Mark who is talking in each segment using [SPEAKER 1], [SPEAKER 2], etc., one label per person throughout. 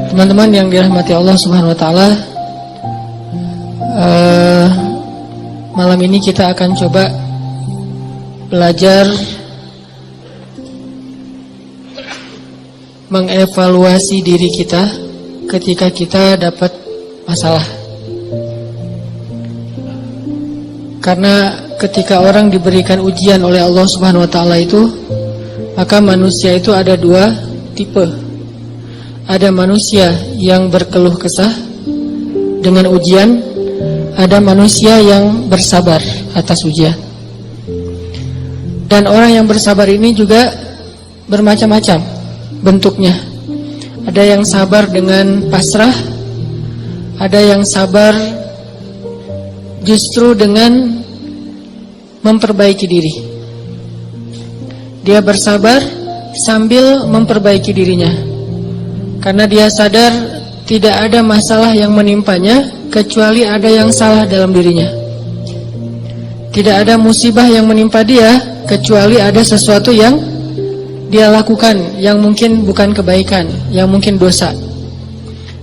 [SPEAKER 1] Teman-teman yang dirahmati Allah Subhanahu wa taala, malam ini kita akan coba belajar mengevaluasi diri kita ketika kita dapat masalah. Karena ketika orang diberikan ujian oleh Allah Subhanahu wa taala itu, maka manusia itu ada dua tipe. Ada manusia yang berkeluh kesah dengan ujian, ada manusia yang bersabar atas ujian. Dan orang yang bersabar ini juga bermacam-macam bentuknya. Ada yang sabar dengan pasrah, ada yang sabar justru dengan memperbaiki diri. Dia bersabar sambil memperbaiki dirinya, karena dia sadar tidak ada masalah yang menimpanya kecuali ada yang salah dalam dirinya. Tidak ada musibah yang menimpa dia kecuali ada sesuatu yang dia lakukan yang mungkin bukan kebaikan, yang mungkin dosa.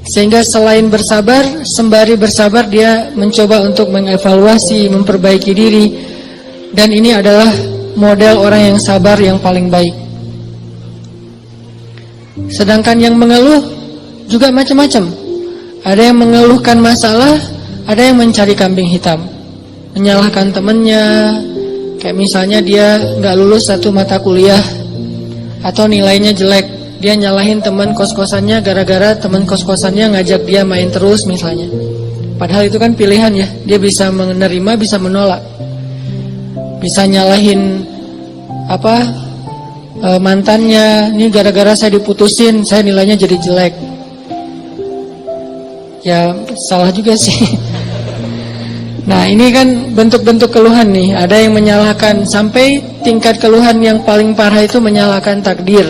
[SPEAKER 1] Sehingga selain bersabar, sembari bersabar dia mencoba untuk mengevaluasi, memperbaiki diri. Dan ini adalah model orang yang sabar yang paling baik. Sedangkan yang mengeluh juga macam-macam. Ada yang mengeluhkan masalah, ada yang mencari kambing hitam, menyalahkan temannya. Kayak misalnya dia nggak lulus satu mata kuliah atau nilainya jelek, dia nyalahin teman kos-kosannya gara-gara teman kos-kosannya ngajak dia main terus misalnya. Padahal itu kan pilihan ya, dia bisa menerima, bisa menolak. Bisa nyalahin mantannya, ini gara-gara saya diputusin, saya nilainya jadi jelek. Ya salah juga sih. Nah ini kan bentuk-bentuk keluhan nih. Ada yang menyalahkan, sampai tingkat keluhan yang paling parah itu menyalahkan takdir,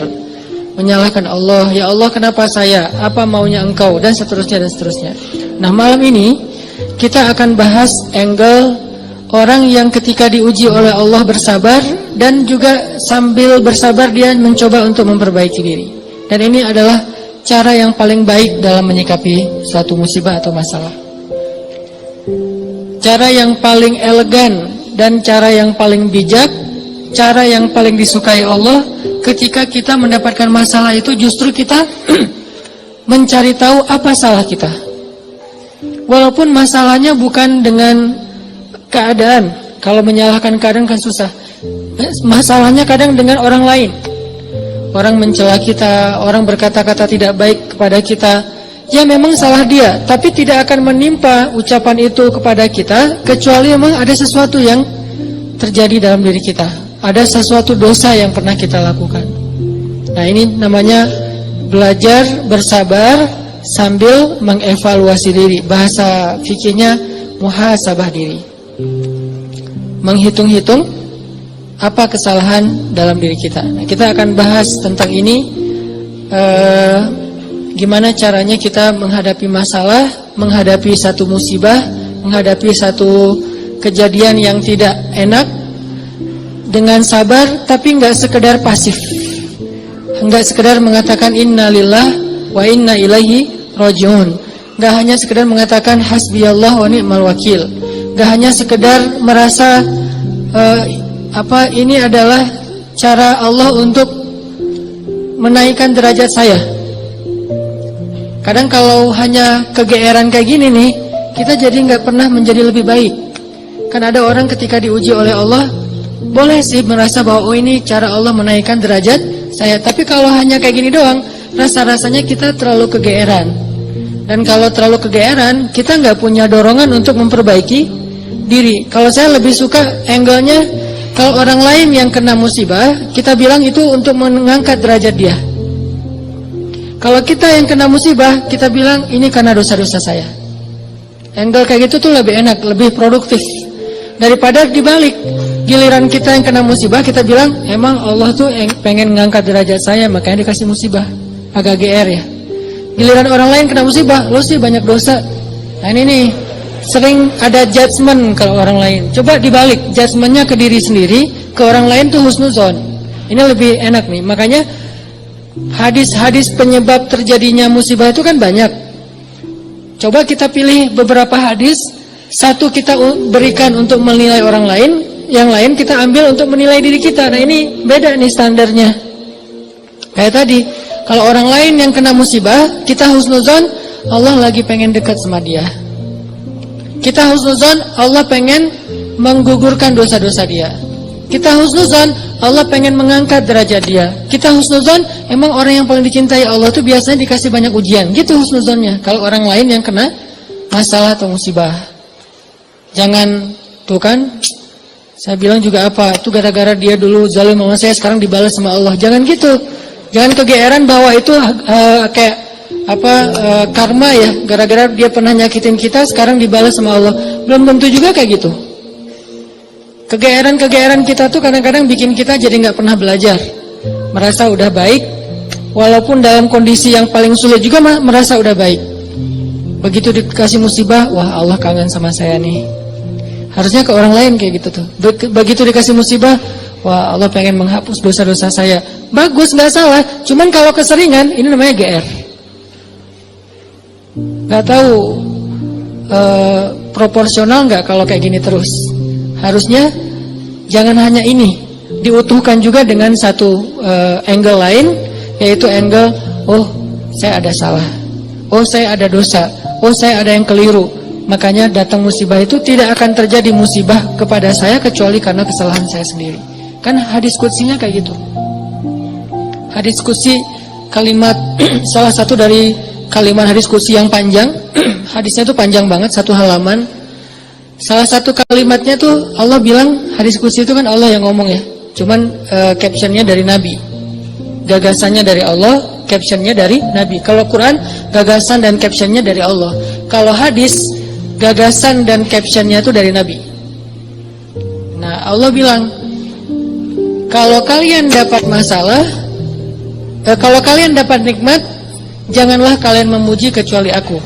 [SPEAKER 1] menyalahkan Allah. Ya Allah kenapa saya, apa maunya engkau, dan seterusnya dan seterusnya. Nah malam ini kita akan bahas angle orang yang ketika diuji oleh Allah bersabar, dan juga sambil bersabar dia mencoba untuk memperbaiki diri. Dan ini adalah cara yang paling baik dalam menyikapi suatu musibah atau masalah. Cara yang paling elegan dan cara yang paling bijak, cara yang paling disukai Allah ketika kita mendapatkan masalah itu justru kita mencari tahu apa salah kita. Walaupun masalahnya bukan dengan keadaan. Kalau menyalahkan keadaan kan susah. Masalahnya kadang dengan orang lain. Orang mencela kita, orang berkata-kata tidak baik kepada kita. Ya memang salah dia, tapi tidak akan menimpa ucapan itu kepada kita kecuali memang ada sesuatu yang terjadi dalam diri kita. Ada sesuatu dosa yang pernah kita lakukan. Nah ini namanya belajar bersabar sambil mengevaluasi diri. Bahasa fikihnya muhasabah diri. Menghitung-hitung apa kesalahan dalam diri kita. Nah, kita akan bahas tentang ini, gimana caranya kita menghadapi masalah, menghadapi satu musibah, menghadapi satu kejadian yang tidak enak dengan sabar, tapi nggak sekedar pasif, nggak sekedar mengatakan innalillah wa inna ilaihi rajiun, nggak hanya sekedar mengatakan hasbiyallah wa ni'mal wakil. Gak hanya sekedar merasa ini adalah cara Allah untuk menaikkan derajat saya. Kadang kalau hanya kegeeran kayak gini nih, kita jadi gak pernah menjadi lebih baik. Kan ada orang ketika diuji oleh Allah, boleh sih merasa bahwa ini cara Allah menaikkan derajat saya. Tapi kalau hanya kayak gini doang, rasa-rasanya kita terlalu kegeeran. Dan kalau terlalu kegeeran, kita gak punya dorongan untuk memperbaiki diri. Kalau saya lebih suka angle-nya, kalau orang lain yang kena musibah, kita bilang itu untuk mengangkat derajat dia. Kalau kita yang kena musibah, kita bilang ini karena dosa-dosa saya. Angle kayak gitu tuh lebih enak, lebih produktif. Daripada dibalik, giliran kita yang kena musibah, kita bilang emang Allah tuh pengen mengangkat derajat saya, makanya dikasih musibah. Agak GR ya. Giliran orang lain kena musibah, lo sih banyak dosa. Nah ini nih, sering ada judgement kalau orang lain. Coba dibalik, judgementnya ke diri sendiri, ke orang lain tuh husnuzon. Ini lebih enak nih. Makanya Hadis-hadis penyebab terjadinya musibah itu kan banyak. Coba kita pilih beberapa hadis, satu kita berikan untuk menilai orang lain, yang lain kita ambil untuk menilai diri kita. Nah ini beda nih standarnya. Kayak tadi, kalau orang lain yang kena musibah, kita husnuzon, Allah lagi pengen dekat sama dia. Kita husnuzon, Allah pengen menggugurkan dosa-dosa dia. Kita husnuzon, Allah pengen mengangkat derajat dia. Kita husnuzon, emang orang yang paling dicintai Allah tuh biasanya dikasih banyak ujian. Gitu husnuzonnya. Kalau orang lain yang kena masalah atau musibah, jangan tuh kan, saya bilang juga apa, itu gara-gara dia dulu zalim sama saya, sekarang dibalas sama Allah. Jangan gitu. Jangan kegeeran bahwa itu kayak apa karma ya, gara-gara dia pernah nyakitin kita, sekarang dibalas sama Allah. Belum tentu juga kayak gitu. Kegeeran-kegeeran kita tuh kadang-kadang bikin kita jadi nggak pernah belajar, merasa udah baik, walaupun dalam kondisi yang paling sulit juga merasa udah baik. Begitu dikasih musibah, wah Allah kangen sama saya nih. Harusnya ke orang lain kayak gitu tuh. Begitu dikasih musibah, wah Allah pengen menghapus dosa-dosa saya. Bagus, nggak salah. Cuman kalau keseringan, ini namanya GR. Nggak tahu proporsional nggak kalau kayak gini terus. Harusnya jangan hanya ini, diutuhkan juga dengan satu angle lain, yaitu angle, oh saya ada salah, oh saya ada dosa, oh saya ada yang keliru. Makanya datang musibah itu tidak akan terjadi musibah kepada saya kecuali karena kesalahan saya sendiri. Kan hadis qudsinya kayak gitu. Hadis qudsi kalimat salah satu dari kalimat hadis qudsi yang panjang. Hadisnya itu panjang banget, satu halaman. Salah satu kalimatnya tuh Allah bilang, hadis qudsi itu kan Allah yang ngomong ya. Cuman captionnya dari Nabi. Gagasannya dari Allah, captionnya dari Nabi. Kalau Quran, gagasan dan captionnya dari Allah. Kalau hadis, gagasan dan captionnya itu dari Nabi. Nah Allah bilang, kalau kalian dapat masalah, kalau kalian dapat nikmat, janganlah kalian memuji kecuali aku.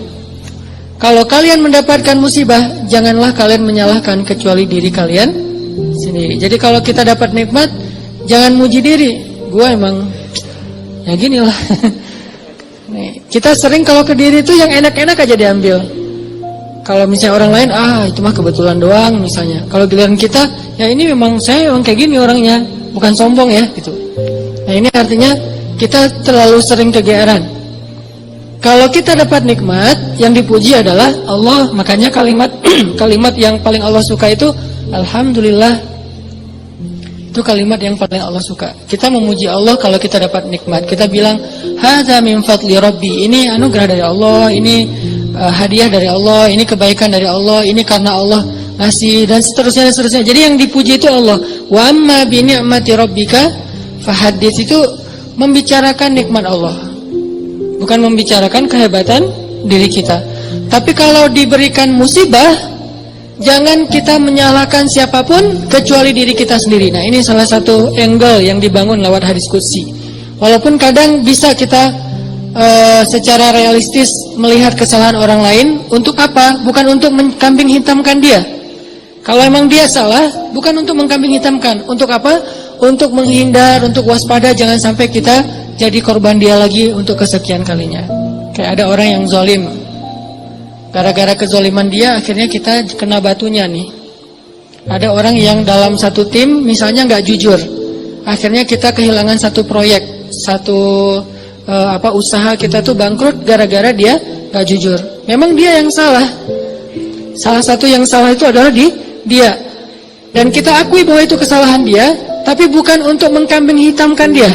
[SPEAKER 1] Kalau kalian mendapatkan musibah, janganlah kalian menyalahkan kecuali diri kalian sendiri. Jadi kalau kita dapat nikmat, jangan muji diri. Gua emang ya gini lah. Kita sering kalau ke diri itu yang enak-enak aja diambil. Kalau misalnya orang lain, itu mah kebetulan doang misalnya. Kalau giliran kita, ya ini memang saya memang kayak gini orangnya, bukan sombong ya gitu. Nah ini artinya kita terlalu sering kegeeran. Kalau kita dapat nikmat, yang dipuji adalah Allah. Makanya kalimat kalimat yang paling Allah suka itu Alhamdulillah. Itu kalimat yang paling Allah suka. Kita memuji Allah kalau kita dapat nikmat. Kita bilang, hadza min fadli rabbi. Ini anugerah dari Allah, ini hadiah dari Allah, ini kebaikan dari Allah, ini karena Allah ngasih, dan seterusnya dan seterusnya. Jadi yang dipuji itu Allah. Wa amma bi ni'mati rabbika fahaddits, itu membicarakan nikmat Allah. Bukan membicarakan kehebatan diri kita. Tapi kalau diberikan musibah, jangan kita menyalahkan siapapun kecuali diri kita sendiri. Nah ini salah satu angle yang dibangun lewat hadis qudsi. Walaupun kadang bisa kita secara realistis melihat kesalahan orang lain. Untuk apa? Bukan untuk mengkambing hitamkan dia. Kalau emang dia salah, bukan untuk mengkambing hitamkan. Untuk apa? Untuk menghindar, untuk waspada, jangan sampai kita jadi korban dia lagi untuk kesekian kalinya. Kayak ada orang yang zalim, gara-gara kezaliman dia akhirnya kita kena batunya nih. Ada orang yang dalam satu tim misalnya nggak jujur, akhirnya kita kehilangan satu proyek, satu usaha kita tuh bangkrut gara-gara dia nggak jujur. Memang dia yang salah. Salah satu yang salah itu adalah dia. Dan kita akui bahwa itu kesalahan dia, tapi bukan untuk mengkambing hitamkan dia.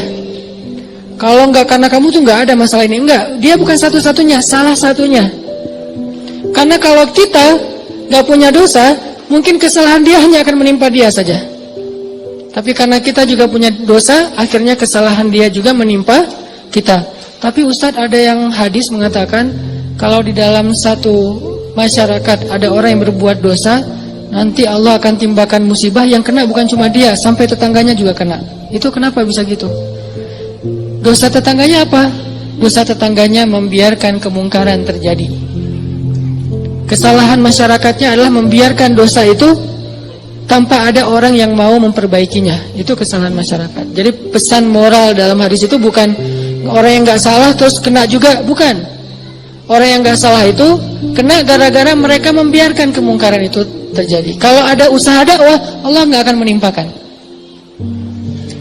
[SPEAKER 1] Kalau enggak karena kamu tuh enggak ada masalah ini. Enggak, dia bukan satu-satunya, salah satunya. Karena kalau kita enggak punya dosa, mungkin kesalahan dia hanya akan menimpa dia saja. Tapi karena kita juga punya dosa, akhirnya kesalahan dia juga menimpa kita. Tapi Ustadz, ada yang hadis mengatakan, kalau di dalam satu masyarakat ada orang yang berbuat dosa, nanti Allah akan timbakan musibah yang kena bukan cuma dia, sampai tetangganya juga kena. Itu kenapa bisa gitu? Dosa tetangganya apa? Dosa tetangganya membiarkan kemungkaran terjadi. Kesalahan masyarakatnya adalah membiarkan dosa itu tanpa ada orang yang mau memperbaikinya. Itu kesalahan masyarakat. Jadi pesan moral dalam hadis itu bukan orang yang nggak salah terus kena juga, bukan. Orang yang nggak salah itu kena gara-gara mereka membiarkan kemungkaran itu terjadi. Kalau ada usaha dakwah, Allah nggak akan menimpakan.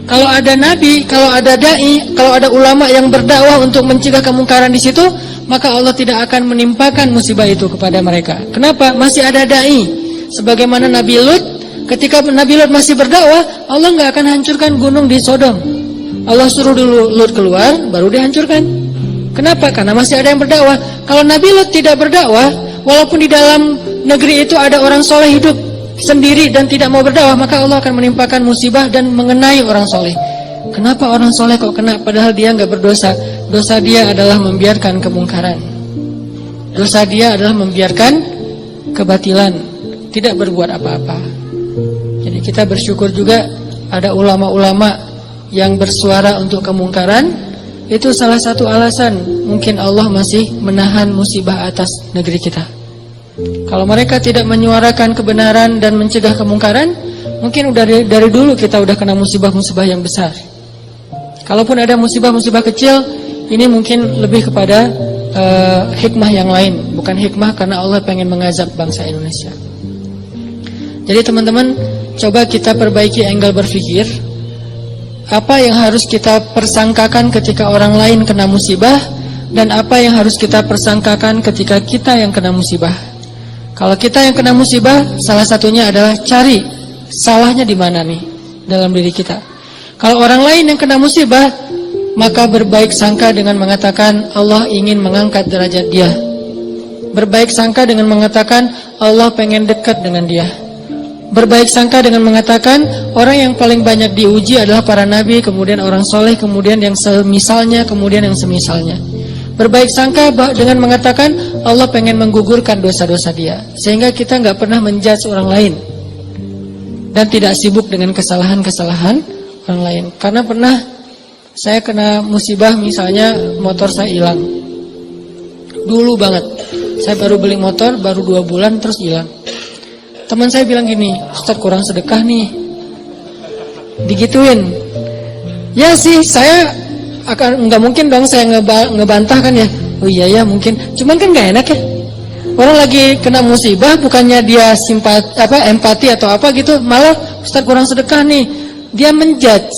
[SPEAKER 1] Kalau ada nabi, kalau ada dai, kalau ada ulama yang berdakwah untuk mencegah kemungkaran di situ, maka Allah tidak akan menimpakan musibah itu kepada mereka. Kenapa? Masih ada dai. Sebagaimana Nabi Lut, ketika Nabi Lut masih berdakwah, Allah nggak akan hancurkan gunung di Sodom. Allah suruh dulu Lut keluar, baru dihancurkan. Kenapa? Karena masih ada yang berdakwah. Kalau Nabi Lut tidak berdakwah, walaupun di dalam negeri itu ada orang soleh hidup sendiri dan tidak mau berdakwah, maka Allah akan menimpakan musibah dan mengenai orang soleh. Kenapa orang soleh kok kena padahal dia nggak berdosa? Dosa dia adalah membiarkan kemungkaran. Dosa dia adalah membiarkan kebatilan, tidak berbuat apa-apa. Jadi kita bersyukur juga ada ulama-ulama yang bersuara untuk kemungkaran. Itu salah satu alasan mungkin Allah masih menahan musibah atas negeri kita. Kalau mereka tidak menyuarakan kebenaran dan mencegah kemungkaran, mungkin udah dari dulu kita udah kena musibah-musibah yang besar. Kalaupun ada musibah-musibah kecil, ini mungkin lebih kepada hikmah yang lain, bukan hikmah karena Allah pengen mengazab bangsa Indonesia. Jadi teman-teman, coba kita perbaiki angle berpikir. Apa yang harus kita persangkakan ketika orang lain kena musibah, dan apa yang harus kita persangkakan ketika kita yang kena musibah. Kalau kita yang kena musibah, salah satunya adalah cari salahnya di mana nih dalam diri kita. Kalau orang lain yang kena musibah, maka berbaik sangka dengan mengatakan Allah ingin mengangkat derajat dia. Berbaik sangka dengan mengatakan Allah pengen dekat dengan dia. Berbaik sangka dengan mengatakan orang yang paling banyak diuji adalah para nabi, kemudian orang soleh, kemudian yang semisalnya, kemudian yang semisalnya. Berbaik sangka dengan mengatakan Allah pengen menggugurkan dosa-dosa dia, sehingga kita nggak pernah menjudge orang lain dan tidak sibuk dengan kesalahan-kesalahan orang lain. Karena pernah saya kena musibah, misalnya motor saya hilang dulu banget. Saya baru beli motor baru 2 bulan terus hilang. Teman saya bilang gini, Ustaz kurang sedekah nih, digituin. Ya sih, saya akan nggak mungkin dong saya ngebantah kan ya. Oh iya ya mungkin, cuman kan nggak enak ya. Orang lagi kena musibah, bukannya dia empati atau apa gitu, malah Ustaz kurang sedekah nih, dia menjudge.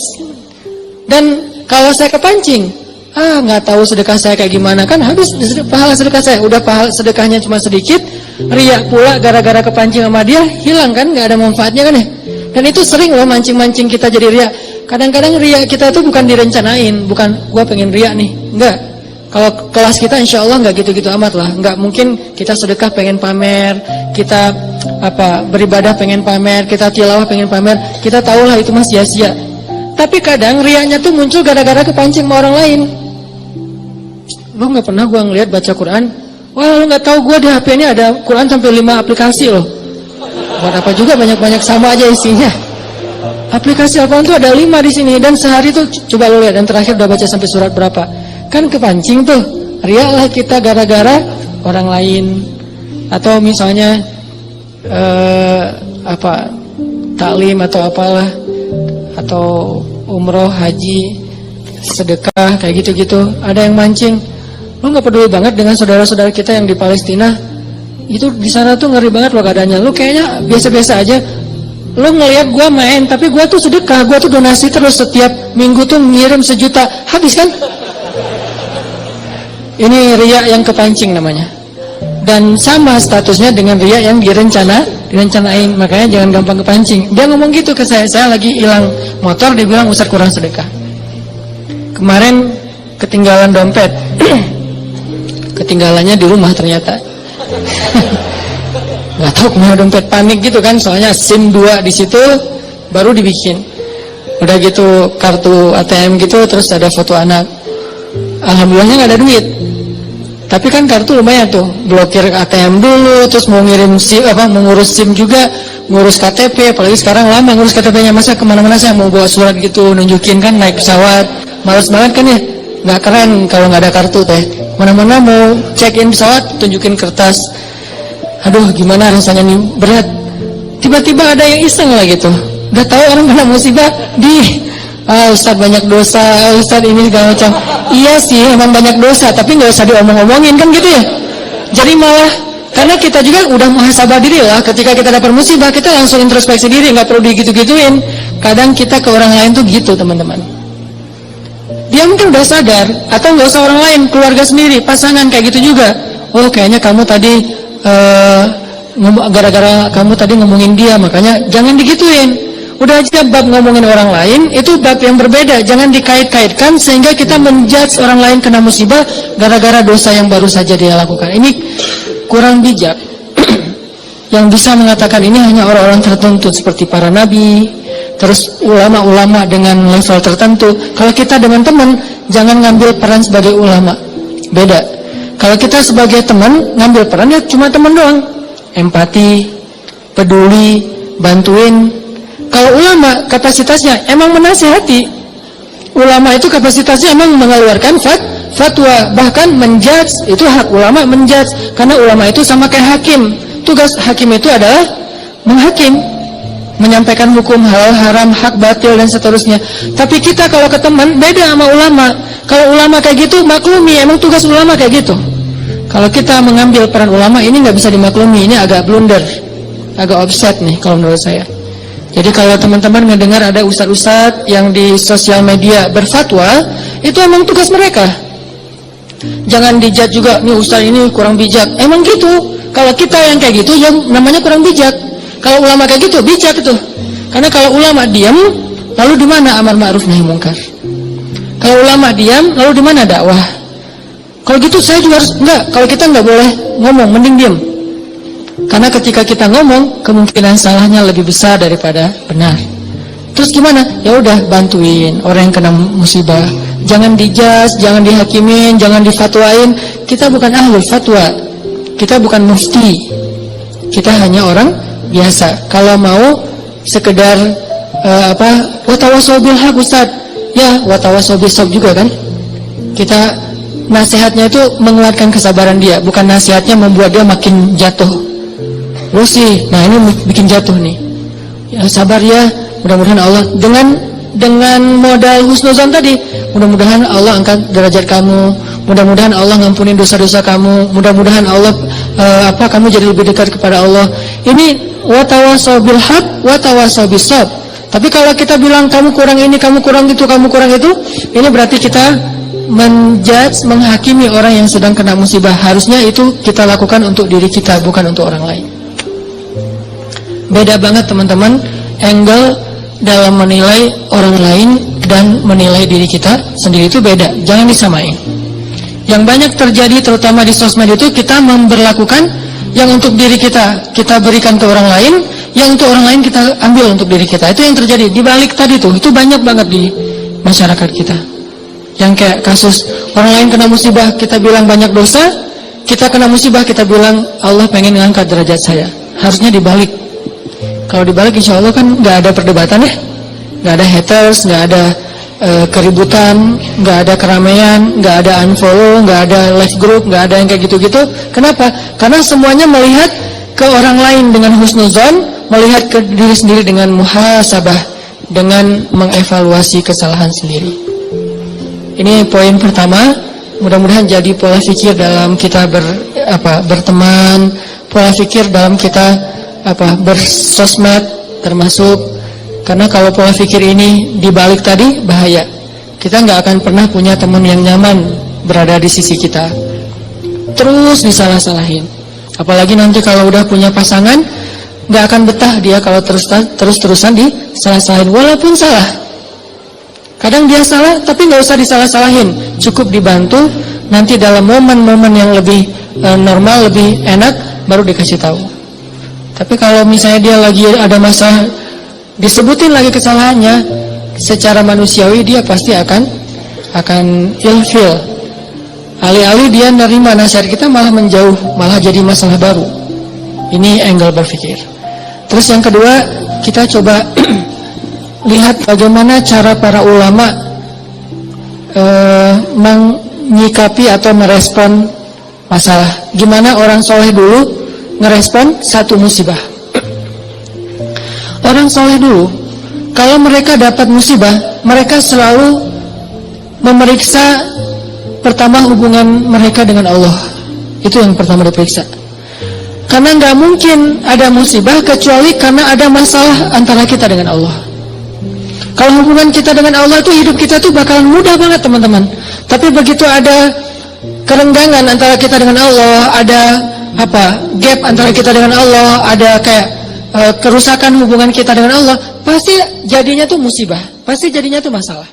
[SPEAKER 1] Dan kalau saya kepancing, nggak tahu sedekah saya kayak gimana, kan habis pahala sedekah saya. Udah pahala sedekahnya cuma sedikit, riak pula gara-gara kepancing sama dia, hilang kan, nggak ada manfaatnya kan ya. Dan itu sering loh mancing-mancing kita jadi riak. Kadang-kadang riak kita tuh bukan direncanain, bukan gua pengen riak nih, enggak. Kalau kelas kita insya Allah enggak gitu-gitu amat lah. Enggak mungkin kita sedekah pengen pamer, kita beribadah pengen pamer, kita tilawah pengen pamer. Kita tahu lah itu mah sia-sia. Tapi kadang riaknya tuh muncul gara-gara kepancing sama orang lain. Lo nggak pernah gua ngeliat baca Quran? Wah, lo nggak tahu gua di HP ini ada Quran sampai 5 aplikasi loh. Buat apa juga banyak-banyak, sama aja isinya. Aplikasi Al-Quran itu ada 5 di sini, dan sehari tuh coba lo lihat, dan terakhir udah baca sampai surat berapa. Kan kepancing tuh. Riaklah kita gara-gara orang lain, atau misalnya taklim atau apalah, atau umroh, haji, sedekah kayak gitu-gitu. Ada yang mancing. Lo nggak peduli banget dengan saudara-saudara kita yang di Palestina. Itu di sana tuh ngeri banget loh keadaannya. Lo kayaknya biasa-biasa aja. Lo ngelihat gue main, tapi gue tuh sedekah, gue tuh donasi terus, setiap minggu tuh ngirim 1 juta, habis kan? Ini riya yang kepancing namanya. Dan sama statusnya dengan riya yang direncanain, makanya jangan gampang kepancing. Dia ngomong gitu ke saya lagi hilang motor, dia bilang Ustaz kurang sedekah. Kemarin ketinggalan dompet, ketinggalannya di rumah ternyata. Nggak tahu kemana dompet, panik gitu kan, soalnya SIM 2 di situ baru dibikin. Udah gitu kartu ATM gitu, terus ada foto anak. Alhamdulillahnya nggak ada duit. Tapi kan kartu lumayan tuh, blokir ATM dulu, terus mau ngirim SIM, mengurus SIM juga, ngurus KTP, apalagi sekarang lama ngurus KTP-nya, masa kemana-mana saya mau bawa surat gitu, nunjukin kan naik pesawat, males banget kan ya, nggak keren kalau nggak ada kartu teh. Mana-mana mau check-in pesawat, tunjukin kertas. Aduh gimana rasanya nih, berat. Tiba-tiba ada yang iseng lah gitu, udah tahu orang kena musibah, Ustadz banyak dosa, Ustadz ini segala macam. Iya sih, emang banyak dosa, tapi nggak usah diomong-omongin kan gitu ya. Jadi malah karena kita juga udah muhasabah diri lah, ketika kita dapat musibah kita langsung introspeksi diri, nggak perlu digitu-gituin. Kadang kita ke orang lain tuh gitu teman-teman. Dia mungkin udah sadar, atau nggak usah orang lain, keluarga sendiri, pasangan kayak gitu juga. Oh kayaknya kamu tadi gara-gara kamu tadi ngomongin dia, makanya jangan digituin. Udah aja bab ngomongin orang lain, itu bab yang berbeda. Jangan dikait-kaitkan sehingga kita menjudge orang lain kena musibah gara-gara dosa yang baru saja dia lakukan. Ini kurang bijak. Yang bisa mengatakan ini hanya orang-orang tertentu seperti para nabi, terus ulama-ulama dengan level tertentu. Kalau kita dengan teman, jangan ngambil peran sebagai ulama. Beda. Kalau kita sebagai teman, ngambil peran ya cuma teman doang. Empati, peduli, bantuin. Kalau ulama kapasitasnya emang menasihati. Ulama itu kapasitasnya emang mengeluarkan fatwa, bahkan menjudge, itu hak ulama menjudge. Karena ulama itu sama kayak hakim. Tugas hakim itu adalah menghakim, menyampaikan hukum halal haram, hak batil dan seterusnya. Tapi kita kalau ke teman beda sama ulama. Kalau ulama kayak gitu maklumi, emang tugas ulama kayak gitu. Kalau kita mengambil peran ulama ini nggak bisa dimaklumi, ini agak blunder, agak offset nih kalau menurut saya. Jadi kalau teman-teman ngedengar ada ustadz-ustadz yang di sosial media berfatwa, itu emang tugas mereka. Jangan dijudge juga, nih ustadz ini kurang bijak. Emang gitu. Kalau kita yang kayak gitu, yang namanya kurang bijak. Kalau ulama kayak gitu, bijak itu. Karena kalau ulama diam, lalu di mana amar ma'ruf nahi munkar? Kalau ulama diam, lalu di mana dakwah? Kalau gitu saya juga harus enggak. Kalau kita enggak boleh ngomong, mending diam. Karena ketika kita ngomong, kemungkinan salahnya lebih besar daripada benar. Terus gimana? Ya udah bantuin orang yang kena musibah. Jangan dijudge, jangan dihakimin, jangan difatwain. Kita bukan ahli fatwa. Kita bukan mufti. Kita hanya orang biasa. Kalau mau sekedar watawasau bil haq Ustaz. Ya, watawasau bis sabr juga kan. Kita nasihatnya itu menguatkan kesabaran dia, bukan nasihatnya membuat dia makin jatuh. Lu sih, nah ini bikin jatuh nih. Ya sabar ya, mudah-mudahan Allah dengan modal husnuzon tadi, mudah-mudahan Allah angkat derajat kamu, mudah-mudahan Allah ngampunin dosa-dosa kamu, mudah-mudahan Allah kamu jadi lebih dekat kepada Allah. Ini watawasau bil haq, watawasau bis sabr. Tapi kalau kita bilang kamu kurang ini, kamu kurang itu, kamu kurang itu, ini berarti kita menjudge, menghakimi orang yang sedang kena musibah. Harusnya itu kita lakukan untuk diri kita, bukan untuk orang lain. Beda banget teman-teman angle dalam menilai orang lain dan menilai diri kita sendiri, itu beda, jangan disamain. Yang banyak terjadi terutama di sosmed itu, kita memberlakukan yang untuk diri kita berikan ke orang lain, yang untuk orang lain kita ambil untuk diri kita. Itu yang terjadi di balik tadi tuh, itu banyak banget di masyarakat kita. Yang kayak kasus orang lain kena musibah, kita bilang banyak dosa, kita kena musibah, kita bilang Allah pengen ngangkat derajat saya. Harusnya dibalik. Kalau dibalik insya Allah kan nggak ada perdebatan ya, nggak ada haters, nggak ada keributan, nggak ada keramaian, nggak ada unfollow, nggak ada live group, nggak ada yang kayak gitu-gitu. Kenapa? Karena semuanya melihat ke orang lain dengan husnuzon, melihat ke diri sendiri dengan muhasabah, dengan mengevaluasi kesalahan sendiri. Ini poin pertama. Mudah-mudahan jadi pola pikir dalam kita berteman, pola pikir dalam kita bersosmed termasuk. Karena kalau pola pikir ini dibalik tadi, bahaya. Kita nggak akan pernah punya teman yang nyaman berada di sisi kita. Terus disalah-salahin. Apalagi nanti kalau udah punya pasangan, nggak akan betah dia kalau terus-terusan disalah-salahin. Walaupun salah, kadang dia salah, tapi nggak usah disalah-salahin. Cukup dibantu. Nanti dalam momen-momen yang lebih normal, lebih enak, baru dikasih tahu. Tapi kalau misalnya dia lagi ada masalah, disebutin lagi kesalahannya, secara manusiawi dia pasti akan ilfil. Alih-alih dia nerima nasihat kita, malah menjauh, malah jadi masalah baru. Ini angle berpikir. Terus yang kedua, kita coba lihat bagaimana cara para ulama menyikapi atau merespon masalah. Gimana orang soleh dulu ngerespon satu musibah. Orang soleh dulu, kalau mereka dapat musibah, mereka selalu memeriksa pertama hubungan mereka dengan Allah. Itu yang pertama diperiksa. Karena nggak mungkin ada musibah kecuali karena ada masalah antara kita dengan Allah. Kalau hubungan kita dengan Allah itu, hidup kita tuh bakalan mudah banget teman-teman. Tapi begitu ada kerenggangan antara kita dengan Allah, ada gap antara kita dengan Allah, ada kayak kerusakan hubungan kita dengan Allah, pasti jadinya tuh musibah, pasti jadinya tuh masalah.